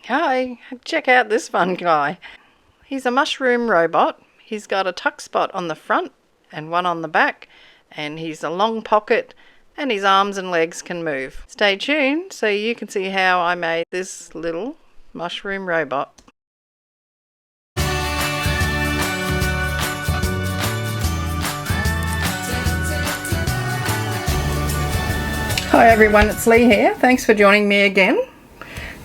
Hi, check out this fun guy. He's a mushroom robot. He's got a tuck spot on the front and one on the back, and he's a long pocket, and his arms and legs can move. Stay tuned so you can see how I made this little mushroom robot. Hi everyone, it's Lee here. Thanks for joining me again.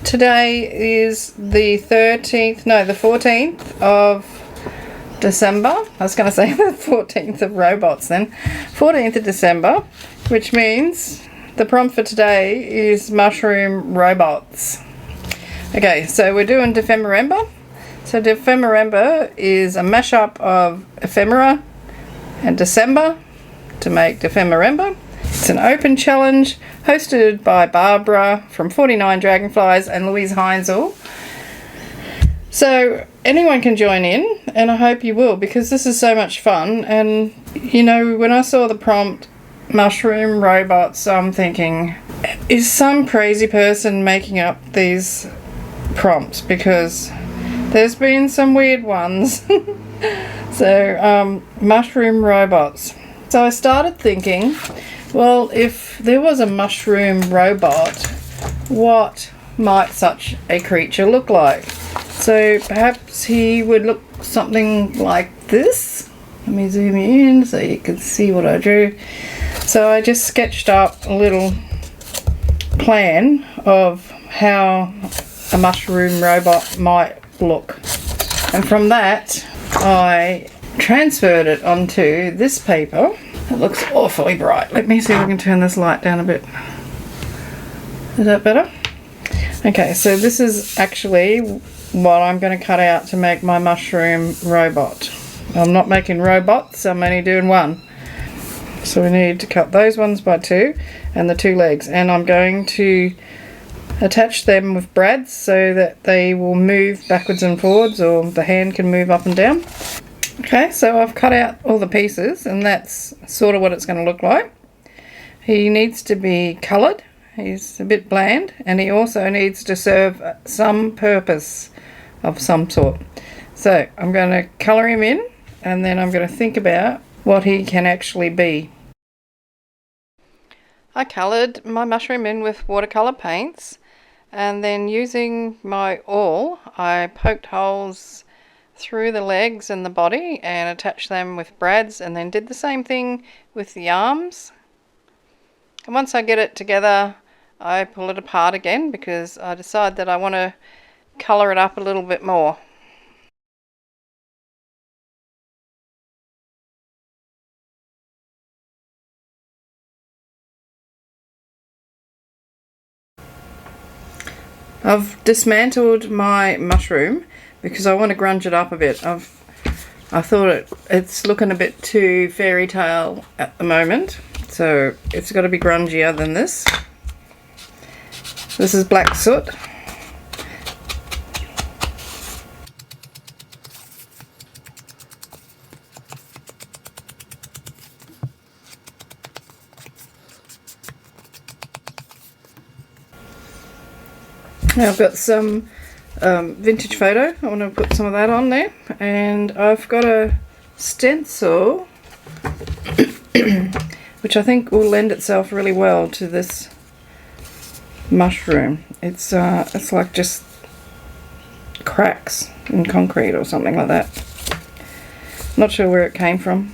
Today is the 14th of December. I was going to say the 14th of robots then. 14th of December, which means the prompt for today is mushroom robots. Okay, so we're doing Dephemerember. So Dephemerember is a mashup of ephemera and December to make Dephemerember. It's an open challenge hosted by Barbara from 49 Dragonflies and Louise Heinzel. So anyone can join in, and I hope you will, because this is so much fun. And you know, when I saw the prompt mushroom robots, I'm thinking, is some crazy person making up these prompts? Because there's been some weird ones. So mushroom robots. So I started thinking, well, if there was a mushroom robot, what might such a creature look like? So perhaps he would look something like this. Let me zoom in so you can see what I drew. So I just sketched up a little plan of how a mushroom robot might look. And from that, I transferred it onto this paper. It looks awfully bright. Let me see if I can turn this light down a bit. Is that better? Okay, so this is actually what I'm going to cut out to make my mushroom robot. I'm not making robots, I'm only doing one. So we need to cut those ones by 2 and the 2 legs. And I'm going to attach them with brads so that they will move backwards and forwards, or the hand can move up and down. Okay, so I've cut out all the pieces, and that's sort of what it's going to look like. He needs to be coloured. He's a bit bland, and he also needs to serve some purpose of some sort. So I'm going to colour him in, and then I'm going to think about what he can actually be. I coloured my mushroom in with watercolour paints, and then using my awl, I poked holes through the legs and the body and attached them with brads, and then did the same thing with the arms. And once I get it together, I pull it apart again because I decide that I want to colour it up a little bit more. I've dismantled my mushroom because I want to grunge it up a bit. I thought it's looking a bit too fairy tale at the moment, so it's got to be grungier than this. This is black soot. Now I've got some vintage photo. I want to put some of that on there, and I've got a stencil which I think will lend itself really well to this mushroom. It's like just cracks in concrete or something like that. Not sure where it came from.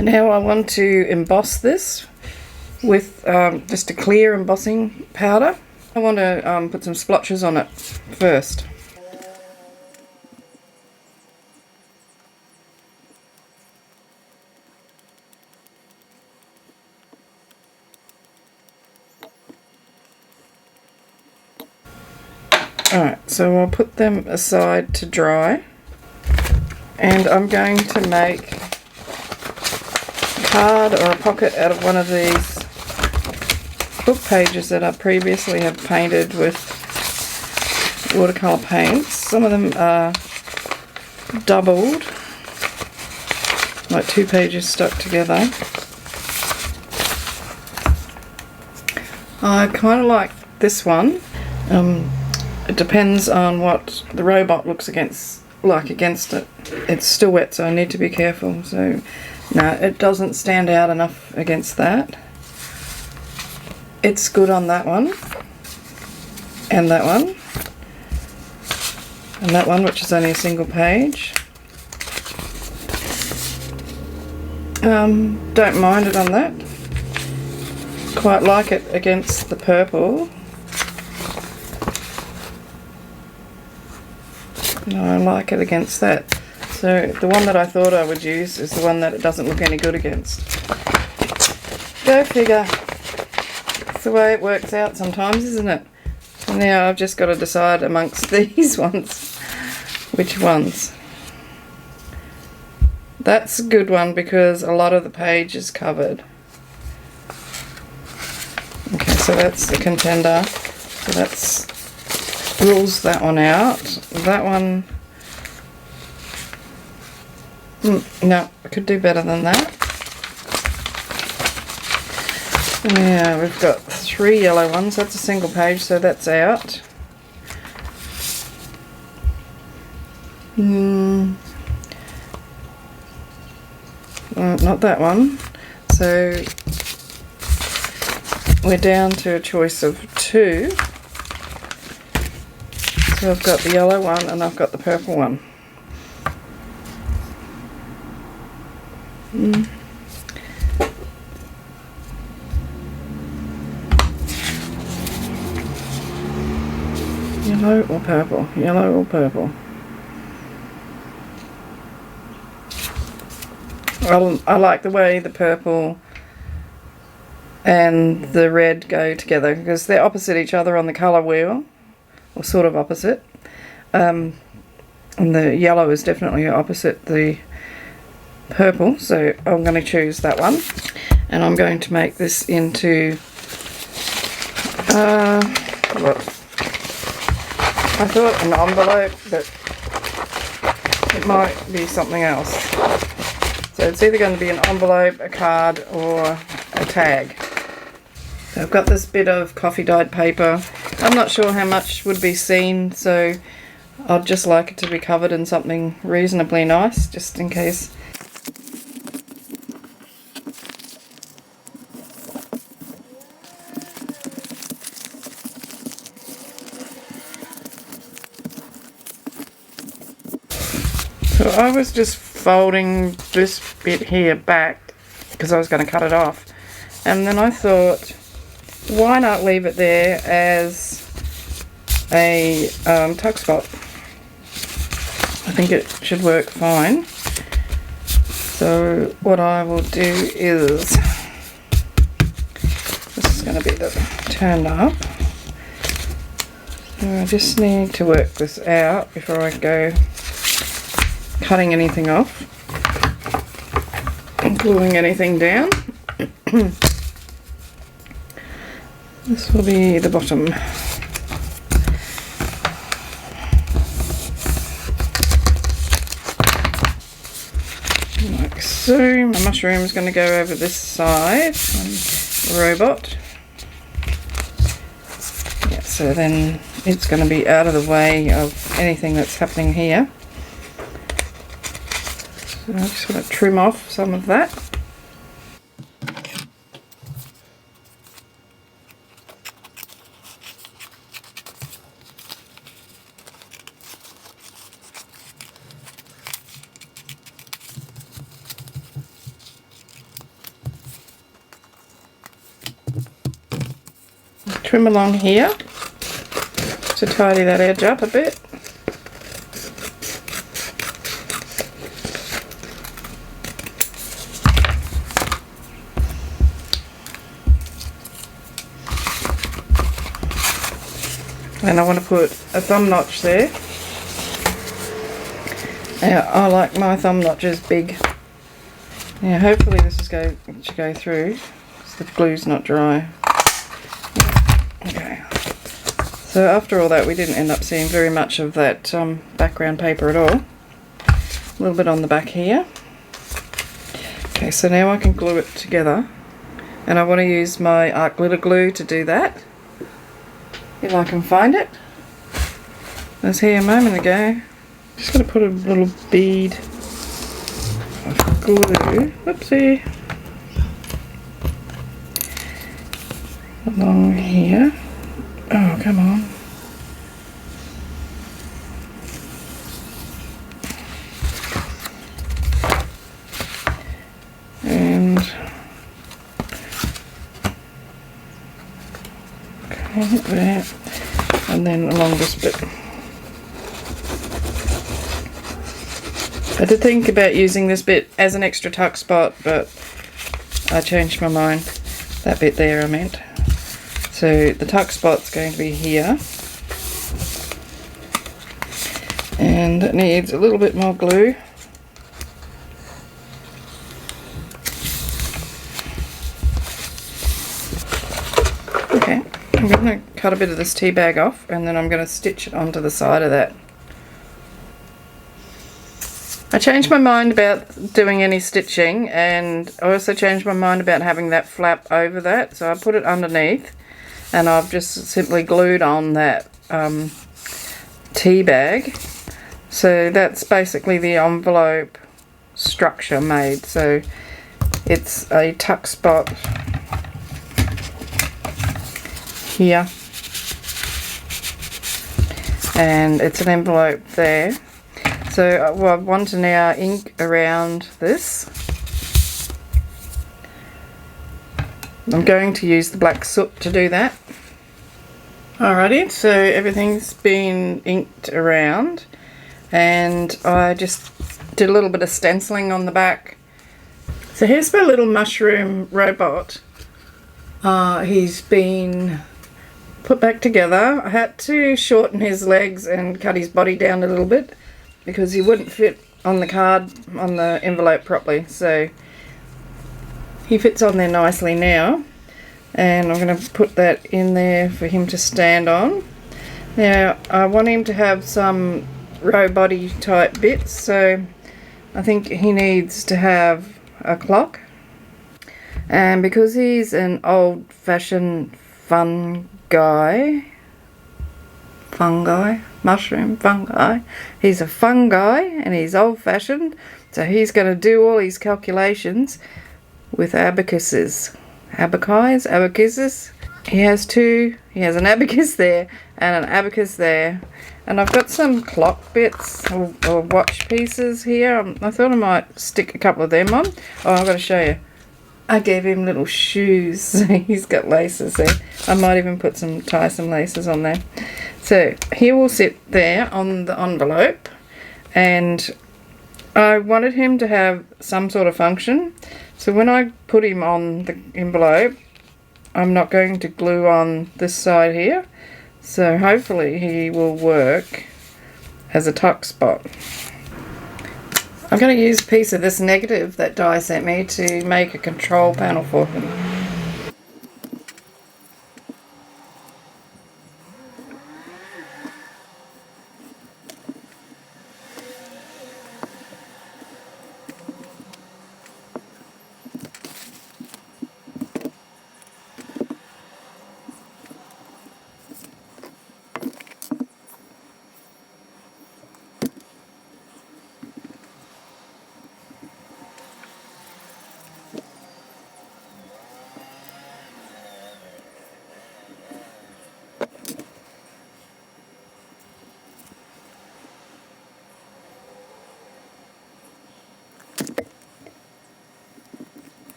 Now I want to emboss this, with just a clear embossing powder. I want to put some splotches on it first. Alright, so I'll put them aside to dry, and I'm going to make a card or a pocket out of one of these book pages that I previously have painted with watercolour paints. Some of them are doubled, like 2 pages stuck together. I kind of like this one. It depends on what the robot looks like against it. It's still wet, so I need to be careful. So no, it doesn't stand out enough against that. It's good on that one, and that one, and that one, which is only a single page. Don't mind it on that. Quite like it against the purple. No, I like it against that. So the one that I thought I would use is the one that it doesn't look any good against. Go figure. It's the way it works out sometimes, isn't it? So now I've just got to decide amongst these ones which ones. That's a good one because a lot of the page is covered. Okay, so that's the contender. So that's rules that one out. That one, no, I could do better than that. Yeah, we've got 3 yellow ones. That's a single page, so that's out. Not that one. So we're down to a choice of 2. So I've got the yellow one and I've got the purple one. Yellow or purple? Yellow or purple? I like the way the purple and the red go together because they're opposite each other on the colour wheel, or sort of opposite. And the yellow is definitely opposite the purple, so I'm going to choose that one. And I'm going to make this into what? I thought an envelope, but it might be something else. So it's either going to be an envelope, a card, or a tag. So I've got this bit of coffee dyed paper. I'm not sure how much would be seen, so I'd just like it to be covered in something reasonably nice, just in case. So I was just folding this bit here back because I was going to cut it off, and then I thought, why not leave it there as a tuck spot? I think it should work fine. So what I will do is, this is going to be the turned up. So I just need to work this out before I go cutting anything off and gluing anything down. This will be the bottom. Like so. My mushroom is going to go over this side on the robot. Yeah, so then it's going to be out of the way of anything that's happening here. So I just want to trim off some of that. trim along here to tidy that edge up a bit. And I want to put a thumb notch there. Now, I like my thumb notches big. Now hopefully this is going to go through because the glue's not dry. Okay. So after all that, we didn't end up seeing very much of that background paper at all. A little bit on the back here. Okay, so now I can glue it together. And I want to use my art glitter glue to do that. If I can find it. It was here a moment ago. Just going to put a little bead of glue, whoopsie, along here. Oh, come on. And okay, there. And then along this bit. I did think about using this bit as an extra tuck spot, but I changed my mind. That bit there I meant. So the tuck spot's going to be here. And it needs a little bit more glue. Okay, I'm going to cut a bit of this tea bag off and then I'm going to stitch it onto the side of that. I changed my mind about doing any stitching, and I also changed my mind about having that flap over that, so I put it underneath and I've just simply glued on that tea bag. So that's basically the envelope structure made. So it's a tuck spot here and it's an envelope there. So I want to now ink around this. I'm going to use the black soot to do that. Alrighty, so everything's been inked around and I just did a little bit of stenciling on the back. So here's my little mushroom robot. He's been put back together. I had to shorten his legs and cut his body down a little bit because he wouldn't fit on the card, on the envelope properly. So he fits on there nicely now. And I'm going to put that in there for him to stand on. Now I want him to have some row body type bits, so I think he needs to have a clock. And because he's an old-fashioned mushroom fungi, he's a fungi and he's old-fashioned, so he's going to do all his calculations with abacuses. Abacuses. He has two. He has an abacus there and an abacus there. And I've got some clock bits or watch pieces here. I thought I might stick a couple of them on. Oh, I've got to show you. I gave him little shoes. He's got laces there. I might even tie some laces on there. So he will sit there on the envelope, and I wanted him to have some sort of function. So when I put him on the envelope, I'm not going to glue on this side here. So hopefully he will work as a tuck spot. I'm going to use a piece of this negative that Di sent me to make a control panel for him.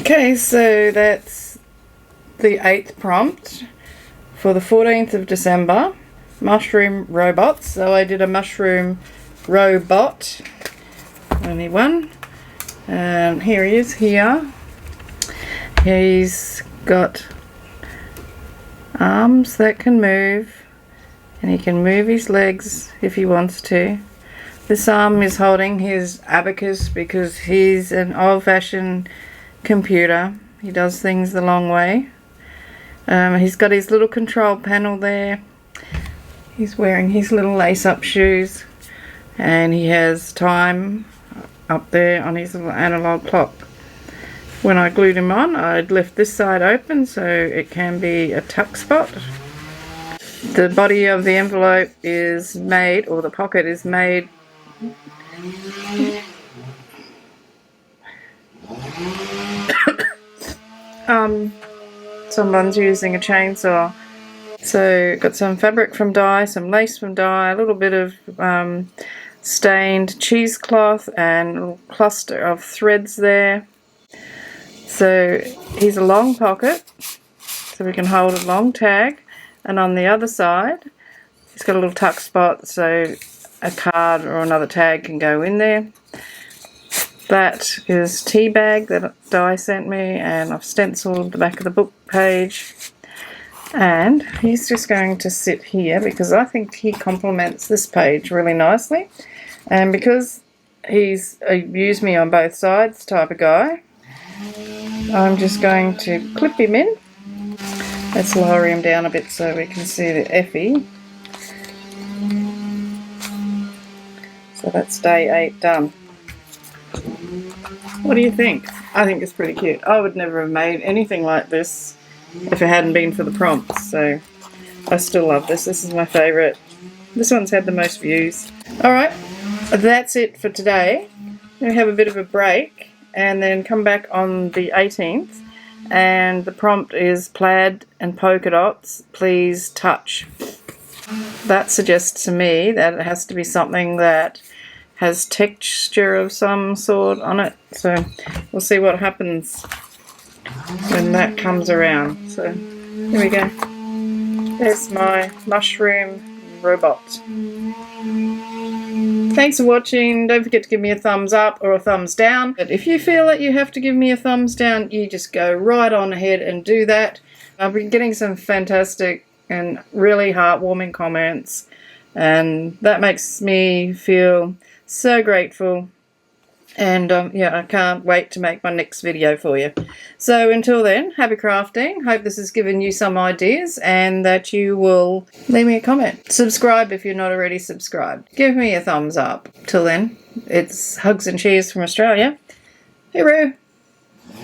Okay, so that's the 8th prompt for the 14th of December. Mushroom robots. So I did a mushroom robot. Only one. Here he is here. He's got arms that can move, and he can move his legs if he wants to. This arm is holding his abacus because he's an old-fashioned computer. He does things the long way. He's got his little control panel there. He's wearing his little lace-up shoes, and he has time up there on his little analog clock. When I glued him on, I'd left this side open so it can be a tuck spot. The body of the envelope is made, or the pocket is made someone's using a chainsaw. So got some fabric from dye, some lace from dye, a little bit of stained cheesecloth, and a little cluster of threads there. So here's a long pocket, so we can hold a long tag, and on the other side it's got a little tuck spot so a card or another tag can go in there. That is tea bag that Di sent me, and I've stenciled the back of the book page. And he's just going to sit here because I think he complements this page really nicely. And because he's a use me on both sides type of guy, I'm just going to clip him in. Let's lower him down a bit so we can see the Effie. So that's day 8 done. What do you think? I think it's pretty cute. I would never have made anything like this if it hadn't been for the prompts, so I still love this. This is my favourite. This one's had the most views. Alright, that's it for today. We have a bit of a break and then come back on the 18th, and the prompt is plaid and polka dots, please touch. That suggests to me that it has to be something that has texture of some sort on it, so we'll see what happens when that comes around. So here we go. There's my mushroom robot. Thanks for watching. Don't forget to give me a thumbs up or a thumbs down. But if you feel that you have to give me a thumbs down, you just go right on ahead and do that. I've been getting some fantastic and really heartwarming comments, and that makes me feel so grateful. And yeah, I can't wait to make my next video for you. So until then, happy crafting. Hope this has given you some ideas and that you will leave me a comment. Subscribe if you're not already subscribed. Give me a thumbs up. Till then, it's hugs and cheers from Australia. Hooroo!